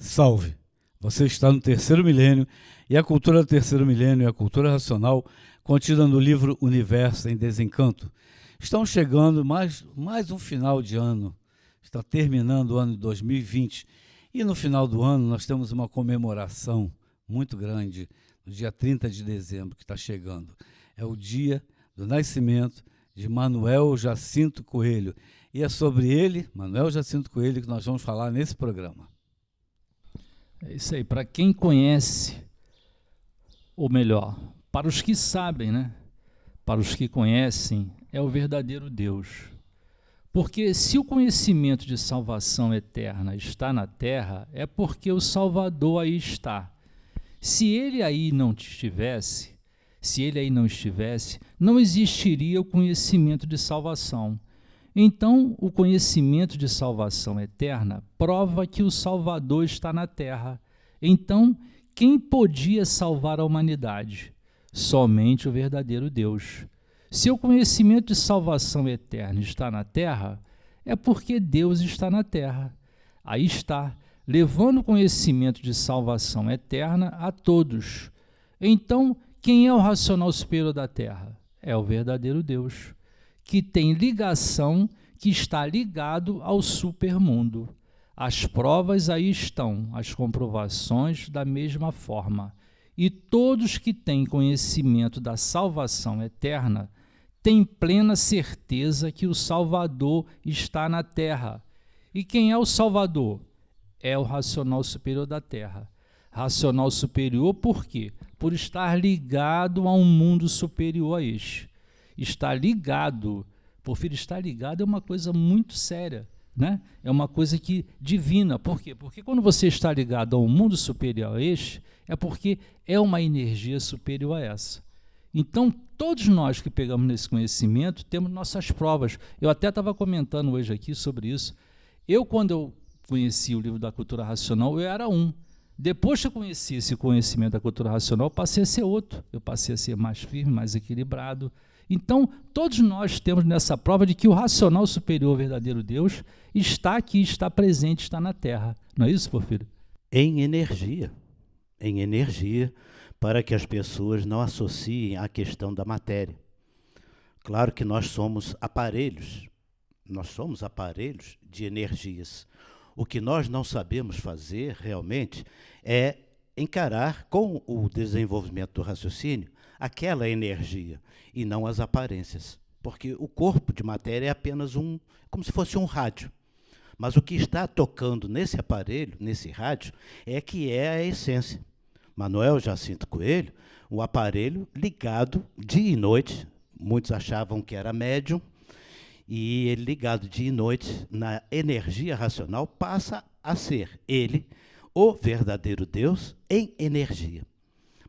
Salve! Você está no terceiro milênio e a cultura do terceiro milênio é a cultura racional contida no livro Universo em Desencanto. Estamos chegando mais um final de ano, está terminando o ano de 2020 e no final do ano nós temos uma comemoração muito grande, no dia 30 de dezembro que está chegando. É o dia do nascimento de Manuel Jacinto Coelho e é sobre ele, Manuel Jacinto Coelho, que nós vamos falar nesse programa. É isso aí, para quem conhece, ou melhor, para os que sabem, né? Para os que conhecem, é o verdadeiro Deus. Porque se o conhecimento de salvação eterna está na terra, é porque o Salvador aí está. Se ele aí não estivesse, não existiria o conhecimento de salvação. Então, o conhecimento de salvação eterna prova que o Salvador está na terra. Então, quem podia salvar a humanidade? Somente o verdadeiro Deus. Se o conhecimento de salvação eterna está na terra, é porque Deus está na terra. Aí está, levando o conhecimento de salvação eterna a todos. Então, quem é o racional superior da terra? É o verdadeiro Deus, que tem ligação, que está ligado ao supermundo. As provas aí estão, as comprovações da mesma forma. E todos que têm conhecimento da salvação eterna têm plena certeza que o Salvador está na terra. E quem é o Salvador? É o racional superior da terra. Racional superior por quê? Por estar ligado a um mundo superior a este. Está ligado, Porfírio, estar ligado é uma coisa muito séria, né? É uma coisa que divina. Por quê? Porque quando você está ligado a um mundo superior a este, é porque é uma energia superior a essa. Então, todos nós que pegamos nesse conhecimento, temos nossas provas. Eu até estava comentando hoje aqui sobre isso. Quando eu conheci o livro da cultura racional, eu era um. Depois que eu conheci esse conhecimento da cultura racional, eu passei a ser outro. Eu passei a ser mais firme, mais equilibrado. Então, todos nós temos nessa prova de que o racional superior, o verdadeiro Deus, está aqui, está presente, está na Terra. Não é isso, Porfírio? Em energia, para que as pessoas não associem à questão da matéria. Claro que nós somos aparelhos de energias. O que nós não sabemos fazer realmente é encarar com o desenvolvimento do raciocínio aquela energia e não as aparências. Porque o corpo de matéria é apenas como se fosse um rádio. Mas o que está tocando nesse aparelho, nesse rádio, é que é a essência. Manuel Jacinto Coelho, um aparelho ligado dia e noite, muitos achavam que era médium, e ele ligado dia e noite na energia racional passa a ser ele, o verdadeiro Deus, em energia.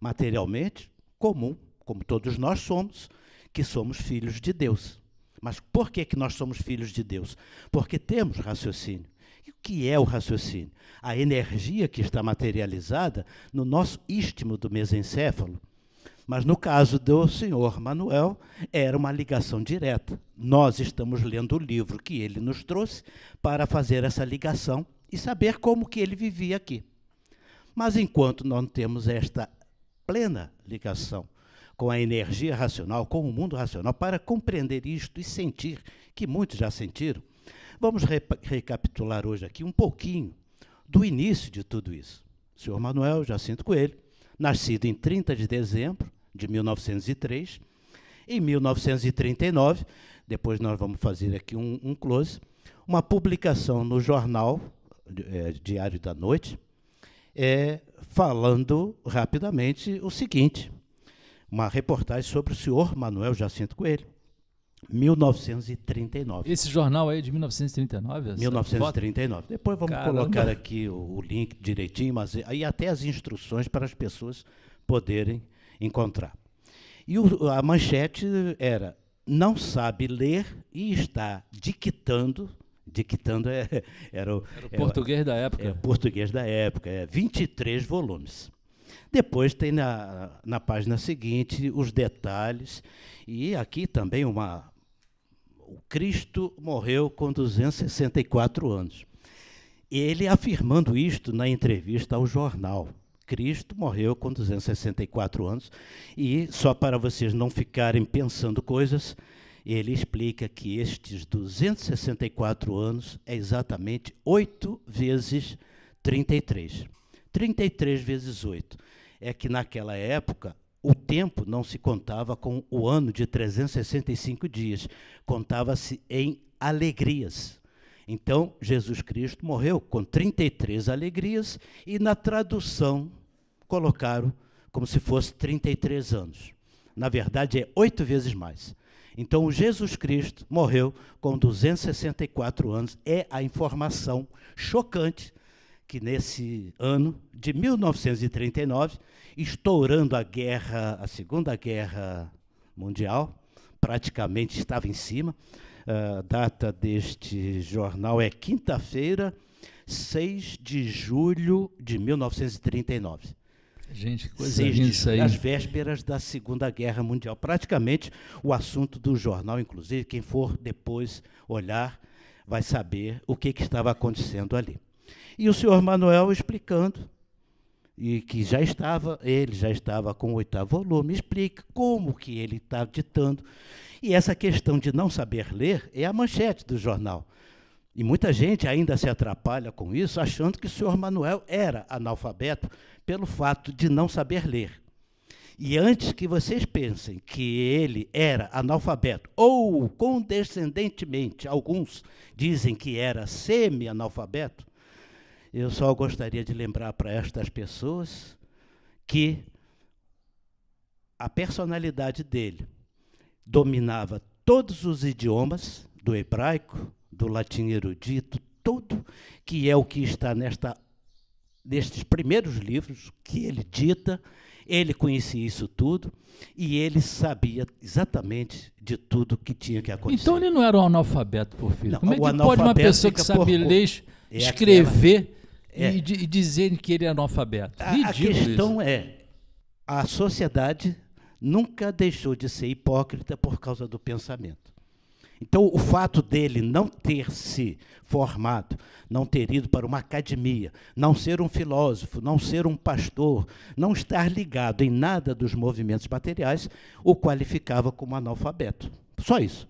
Materialmente, comum, como todos nós somos, que somos filhos de Deus. Mas por que nós somos filhos de Deus? Porque temos raciocínio. E o que é o raciocínio? A energia que está materializada no nosso istmo do mesencéfalo. Mas no caso do senhor Manuel, era uma ligação direta. Nós estamos lendo o livro que ele nos trouxe para fazer essa ligação e saber como que ele vivia aqui. Mas enquanto não temos esta plena ligação com a energia racional, com o mundo racional, para compreender isto e sentir, que muitos já sentiram, vamos recapitular hoje aqui um pouquinho do início de tudo isso. O senhor Manuel Jacinto Coelho, nascido em 30 de dezembro de 1903, em 1939, depois nós vamos fazer aqui um close, uma publicação no jornal Diário da Noite, falando rapidamente o seguinte, uma reportagem sobre o senhor Manuel Jacinto Coelho, 1939. Esse jornal aí é de 1939? 1939. Depois vamos colocar aqui o link direitinho, mas aí até as instruções para as pessoas poderem encontrar. E a manchete era: não sabe ler e está dictando era o português da época. Português da época, 23 volumes. Depois tem na página seguinte os detalhes, e aqui também o Cristo morreu com 264 anos. Ele afirmando isto na entrevista ao jornal. Cristo morreu com 264 anos, e só para vocês não ficarem pensando coisas, ele explica que estes 264 anos é exatamente 8 vezes 33. 33 vezes 8. É que naquela época o tempo não se contava com o ano de 365 dias, contava-se em alegrias. Então, Jesus Cristo morreu com 33 alegrias, e na tradução colocaram como se fosse 33 anos. Na verdade, é 8 vezes mais. Então, o Jesus Cristo morreu com 264 anos. É a informação chocante que nesse ano de 1939, estourando a Segunda Guerra Mundial, praticamente estava em cima. A data deste jornal é quinta-feira, 6 de julho de 1939. Gente, que coisa linda isso aí. As vésperas da Segunda Guerra Mundial. Praticamente o assunto do jornal, inclusive, quem for depois olhar, vai saber o que estava acontecendo ali. E o senhor Manuel explicando, e que ele já estava com o 8º volume, explica como que ele está ditando. E essa questão de não saber ler é a manchete do jornal. E muita gente ainda se atrapalha com isso, achando que o senhor Manuel era analfabeto pelo fato de não saber ler. E antes que vocês pensem que ele era analfabeto, ou condescendentemente, alguns dizem que era semi-analfabeto, eu só gostaria de lembrar para estas pessoas que a personalidade dele dominava todos os idiomas, do hebraico, do latim erudito, tudo que é o que está nestes primeiros livros que ele dita. Ele conhecia isso tudo e ele sabia exatamente de tudo que tinha que acontecer. Então ele não era um analfabeto, Porfírio. Não, como é que pode uma pessoa que sabe ler, escrever e dizer que ele é analfabeto? A questão é, a sociedade nunca deixou de ser hipócrita por causa do pensamento. Então, o fato dele não ter se formado, não ter ido para uma academia, não ser um filósofo, não ser um pastor, não estar ligado em nada dos movimentos materiais, o qualificava como analfabeto. Só isso.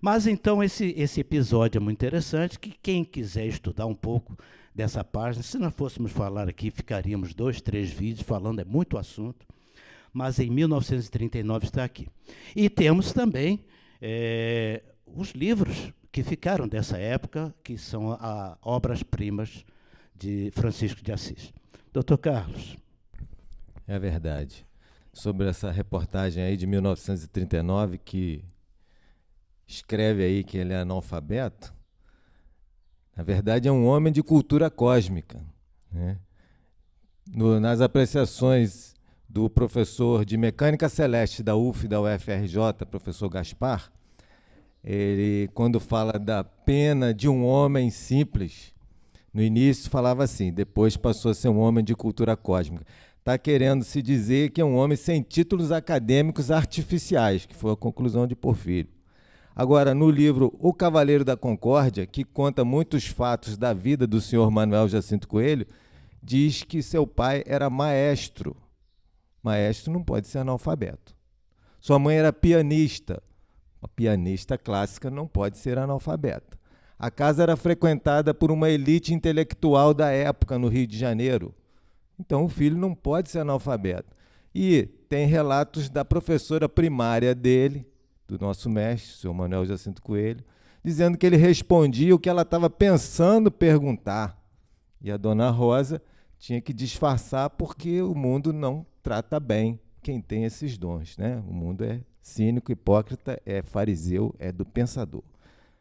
Mas, então, esse episódio é muito interessante, que quem quiser estudar um pouco dessa página, se nós fôssemos falar aqui, ficaríamos 2, 3 vídeos falando, é muito assunto, mas em 1939 está aqui. E temos também os livros que ficaram dessa época, que são obras-primas de Francisco de Assis. Doutor Carlos. É verdade. Sobre essa reportagem aí de 1939, que escreve aí que ele é analfabeto, na verdade é um homem de cultura cósmica, né? Nas apreciações do professor de Mecânica Celeste da UF e da UFRJ, professor Gaspar, ele, quando fala da pena de um homem simples, no início falava assim, depois passou a ser um homem de cultura cósmica. Está querendo se dizer que é um homem sem títulos acadêmicos artificiais, que foi a conclusão de Porfírio. Agora, no livro O Cavaleiro da Concórdia, que conta muitos fatos da vida do senhor Manuel Jacinto Coelho, diz que seu pai era maestro. Maestro não pode ser analfabeto. Sua mãe era pianista. Uma pianista clássica não pode ser analfabeta. A casa era frequentada por uma elite intelectual da época no Rio de Janeiro. Então o filho não pode ser analfabeto. E tem relatos da professora primária dele, do nosso mestre, o senhor Manuel Jacinto Coelho, dizendo que ele respondia o que ela estava pensando perguntar. E a dona Rosa tinha que disfarçar porque o mundo não trata bem quem tem esses dons, né? O mundo é cínico, hipócrita, é fariseu, é do pensador.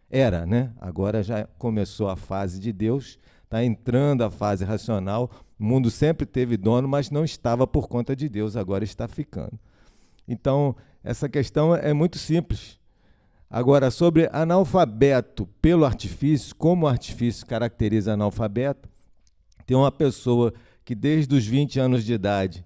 Era, né? Agora já começou a fase de Deus, está entrando a fase racional. O mundo sempre teve dono, mas não estava por conta de Deus, agora está ficando. Então, essa questão é muito simples. Agora, sobre analfabeto pelo artifício, como o artifício caracteriza analfabeto, tem uma pessoa que desde os 20 anos de idade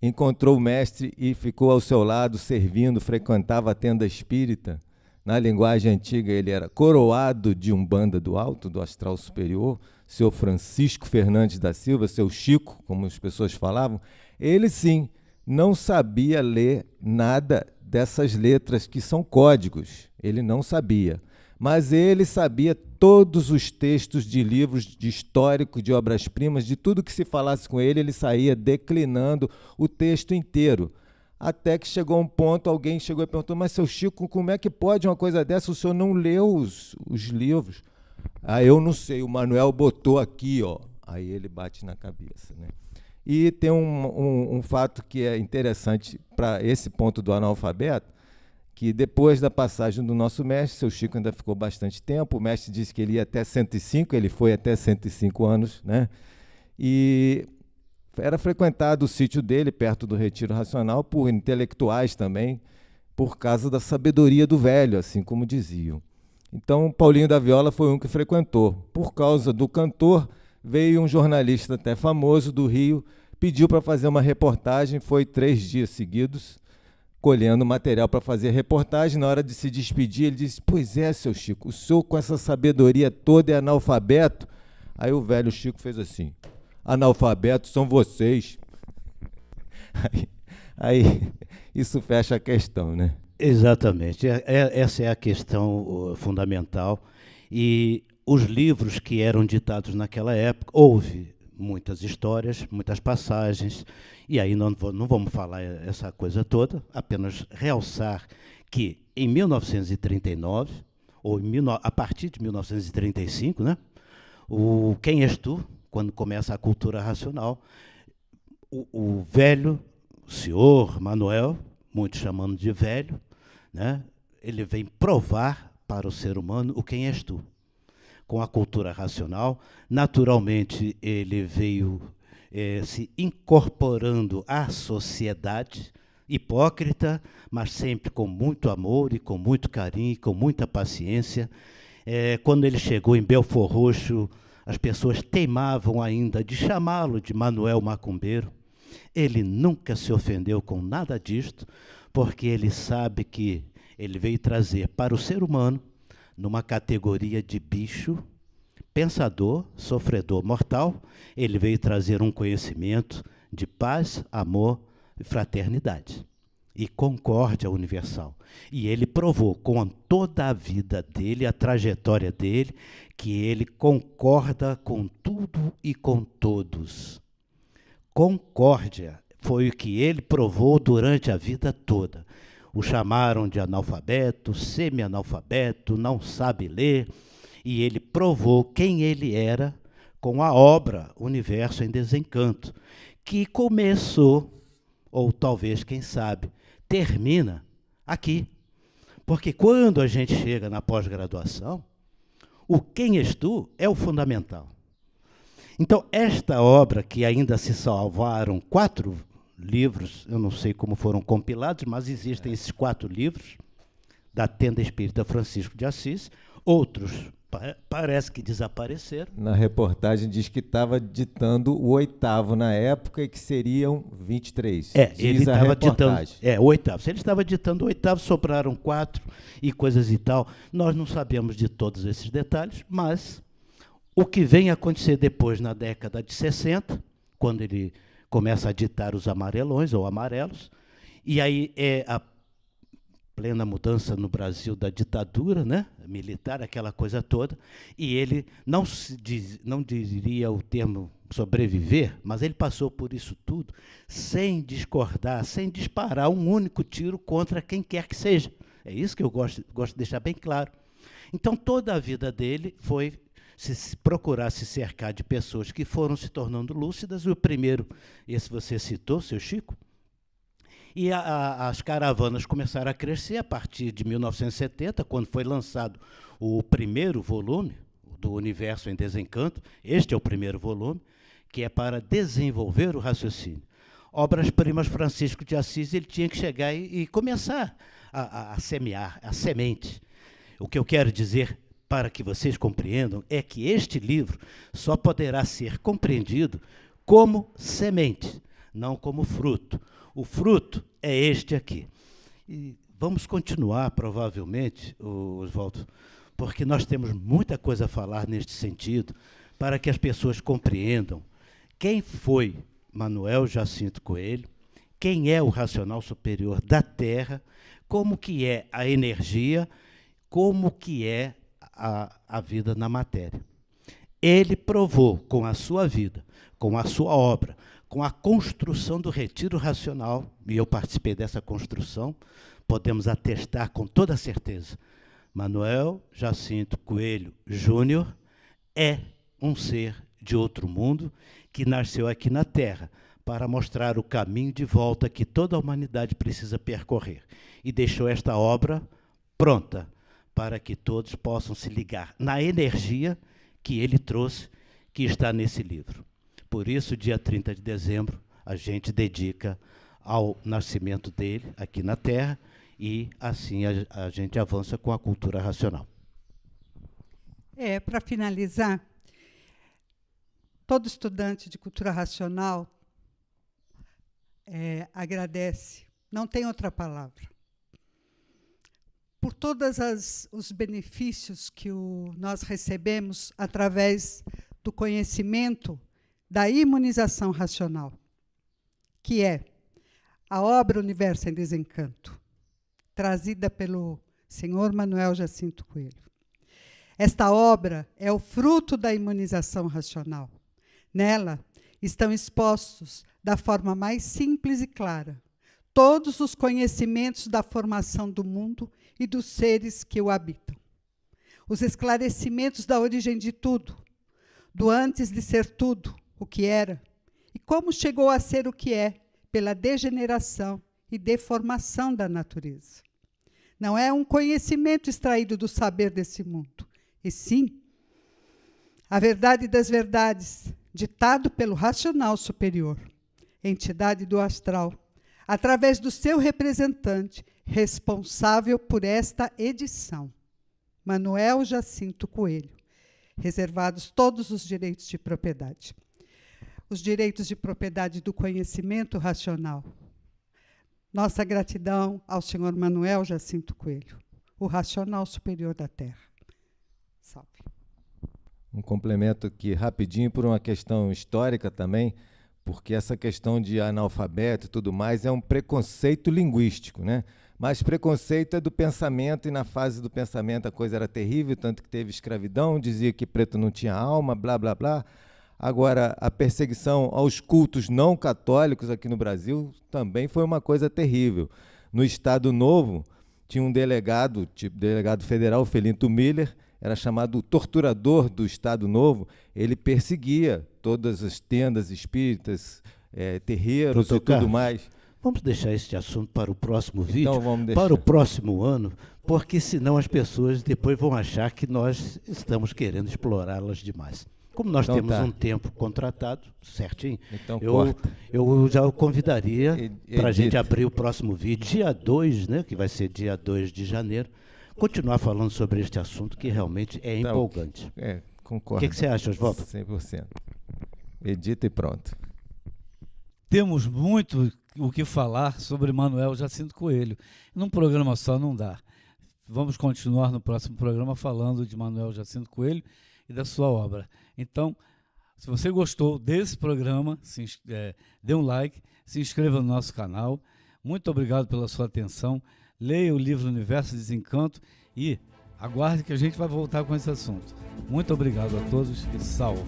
encontrou o mestre e ficou ao seu lado, servindo, frequentava a tenda espírita, Na linguagem antiga, ele era coroado de Umbanda do Alto, do Astral Superior, seu Francisco Fernandes da Silva, seu Chico, como as pessoas falavam. Ele, sim, não sabia ler nada dessas letras que são códigos. Ele não sabia. Mas ele sabia todos os textos de livros de histórico, de obras-primas, de tudo que se falasse com ele, ele saía declinando o texto inteiro. Até que chegou um ponto, alguém chegou e perguntou, mas, seu Chico, como é que pode uma coisa dessa? O senhor não leu os livros? Ah, eu não sei, o Manuel botou aqui, ó. Aí ele bate na cabeça, né? E tem um fato que é interessante para esse ponto do analfabeto, que depois da passagem do nosso mestre, seu Chico ainda ficou bastante tempo, o mestre disse que ele ia até 105, ele foi até 105 anos, né? E era frequentado o sítio dele, perto do Retiro Racional, por intelectuais também, por causa da sabedoria do velho, assim como diziam. Então, Paulinho da Viola foi um que frequentou. Por causa do cantor, veio um jornalista até famoso do Rio, pediu para fazer uma reportagem, foi 3 dias seguidos, colhendo material para fazer reportagem. Na hora de se despedir, ele disse, pois é, seu Chico, o senhor com essa sabedoria toda é analfabeto? Aí o velho Chico fez assim, analfabetos são vocês. Aí isso fecha a questão, né? Exatamente. Essa é a questão fundamental. E os livros que eram ditados naquela época, houve muitas histórias, muitas passagens, e aí não vamos falar essa coisa toda, apenas realçar que em 1939, ou a partir de 1935, né, o Quem És Tu, quando começa a cultura racional, o velho senhor Manuel, muitos chamando de velho, né, ele vem provar para o ser humano o quem és tu. Com a cultura racional, naturalmente ele veio se incorporando à sociedade, hipócrita, mas sempre com muito amor e com muito carinho e com muita paciência. Quando ele chegou em Belford Roxo, as pessoas teimavam ainda de chamá-lo de Manuel Macumbeiro. Ele nunca se ofendeu com nada disto, porque ele sabe que ele veio trazer para o ser humano, numa categoria de bicho, pensador, sofredor, mortal, ele veio trazer um conhecimento de paz, amor e fraternidade e concórdia universal. E ele provou com toda a vida dele, a trajetória dele, que ele concorda com tudo e com todos. Concórdia foi o que ele provou durante a vida toda. O chamaram de analfabeto, semi-analfabeto, não sabe ler, e ele provou quem ele era com a obra Universo em Desencanto, que começou, ou talvez, quem sabe, termina aqui. Porque quando a gente chega na pós-graduação, o Quem És Tu é o fundamental. Então, esta obra, que ainda se salvaram 4 livros, eu não sei como foram compilados, mas existem esses 4 livros, da Tenda Espírita Francisco de Assis, outros parece que desapareceram. Na reportagem diz que estava ditando o 8º na época e que seriam 23. Ele estava ditando o 8º. Se ele estava ditando o 8º, sobraram 4 e coisas e tal. Nós não sabemos de todos esses detalhes, mas o que vem a acontecer depois, na década de 60, quando ele começa a ditar os amarelões ou amarelos, e aí é a plena mudança no Brasil da ditadura, né, militar, aquela coisa toda, e ele não diria o termo sobreviver, mas ele passou por isso tudo sem discordar, sem disparar um único tiro contra quem quer que seja. É isso que eu gosto de deixar bem claro. Então, toda a vida dele foi se procurar se cercar de pessoas que foram se tornando lúcidas. O primeiro, esse você citou, seu Chico, e as caravanas começaram a crescer a partir de 1970, quando foi lançado o primeiro volume do Universo em Desencanto. Este é o primeiro volume, que é para desenvolver o raciocínio. Obras-primas Francisco de Assis, ele tinha que chegar e começar a semear, a semente. O que eu quero dizer, para que vocês compreendam, é que este livro só poderá ser compreendido como semente, não como fruto. O fruto é este aqui. E vamos continuar, provavelmente, Oswaldo, porque nós temos muita coisa a falar neste sentido, para que as pessoas compreendam quem foi Manuel Jacinto Coelho, quem é o racional superior da Terra, como que é a energia, como que é a vida na matéria. Ele provou com a sua vida, com a sua obra, com a construção do retiro racional, e eu participei dessa construção, podemos atestar com toda certeza, Manuel Jacinto Coelho Júnior é um ser de outro mundo que nasceu aqui na Terra para mostrar o caminho de volta que toda a humanidade precisa percorrer. E deixou esta obra pronta para que todos possam se ligar na energia que ele trouxe, que está nesse livro. Por isso, dia 30 de dezembro, a gente dedica ao nascimento dele aqui na Terra e, assim, a gente avança com a cultura racional. Para finalizar, todo estudante de cultura racional agradece, não tem outra palavra, por todos os benefícios que nós recebemos através do conhecimento da imunização racional, que é a obra Universo em Desencanto, trazida pelo senhor Manuel Jacinto Coelho. Esta obra é o fruto da imunização racional. Nela estão expostos, da forma mais simples e clara, todos os conhecimentos da formação do mundo e dos seres que o habitam. Os esclarecimentos da origem de tudo, do antes de ser tudo, o que era, e como chegou a ser o que é, pela degeneração e deformação da natureza. Não é um conhecimento extraído do saber desse mundo, e sim a verdade das verdades, ditado pelo racional superior, entidade do astral, através do seu representante, responsável por esta edição, Manuel Jacinto Coelho, reservados todos os direitos de propriedade. Os direitos de propriedade do conhecimento racional. Nossa gratidão ao senhor Manuel Jacinto Coelho, o racional superior da Terra. Salve. Um complemento aqui rapidinho por uma questão histórica também, porque essa questão de analfabeto e tudo mais é um preconceito linguístico, né? Mas preconceito é do pensamento, e na fase do pensamento a coisa era terrível, tanto que teve escravidão, dizia que preto não tinha alma, blá, blá, blá. Agora, a perseguição aos cultos não católicos aqui no Brasil também foi uma coisa terrível. No Estado Novo, tinha um delegado, tipo delegado federal, Felinto Miller, era chamado o torturador do Estado Novo. Ele perseguia todas as tendas espíritas, terreiros e tudo mais. Vamos deixar este assunto para o próximo vídeo, Então, vamos deixar para o próximo ano, porque senão as pessoas depois vão achar que nós estamos querendo explorá-las demais. Como nós então, temos tá. um tempo contratado, certinho, Então, eu já o convidaria para a gente Edita. abrir o próximo vídeo, dia 2, né, que vai ser dia 2 de janeiro, continuar falando sobre este assunto que realmente é Tá, empolgante. Concordo. O que você acha, Oswaldo? 100%. Edita e pronto. Temos muito o que falar sobre Manuel Jacinto Coelho. Num programa só não dá. Vamos continuar no próximo programa falando de Manuel Jacinto Coelho e da sua obra. Então, se você gostou desse programa, dê um like, se inscreva no nosso canal. Muito obrigado pela sua atenção. Leia o livro Universo Desencanto e aguarde que a gente vai voltar com esse assunto. Muito obrigado a todos e salve.